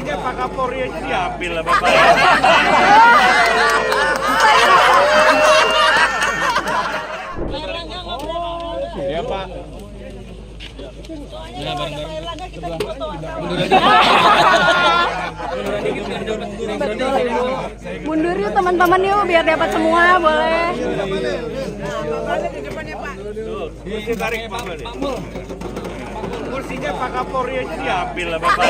Kursinya Pak Kapolri aja diambil lah Bapak. Ya Pak. Mundur yuk teman-teman yuk biar dapat semua boleh. Kursi tarik Pak. Kursinya Pak Kapolri aja diambil lah Bapak.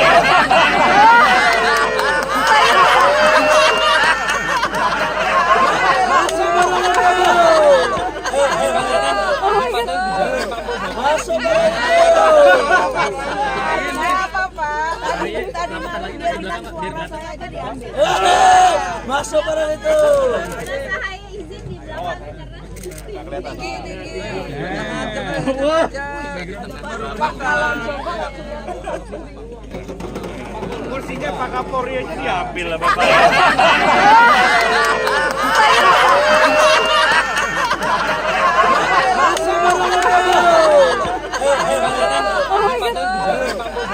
Masuk barang itu. Saya izin di belakang Kursinya Pak Kapolri aja diambil lah Bapak.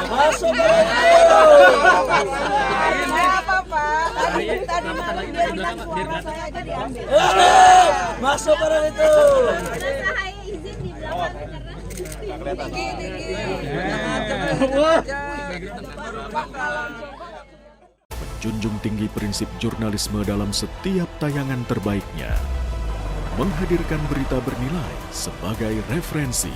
Masuk barang itu. Masuk barang itu. saya izin di belakang Menjunjung tinggi prinsip jurnalisme dalam setiap tayangan terbaiknya. Menghadirkan berita bernilai sebagai referensi.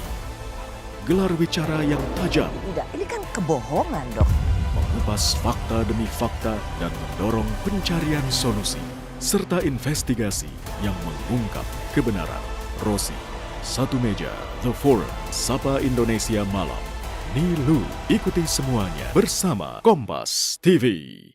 Gelar bicara yang tajam, Tidak, ini kan kebohongan dok. mengupas fakta demi fakta dan mendorong pencarian solusi, serta investigasi yang mengungkap kebenaran. Rosi, Satu Meja, The Forum, Sapa Indonesia Malam. Nilu, ikuti semuanya bersama Kompas TV.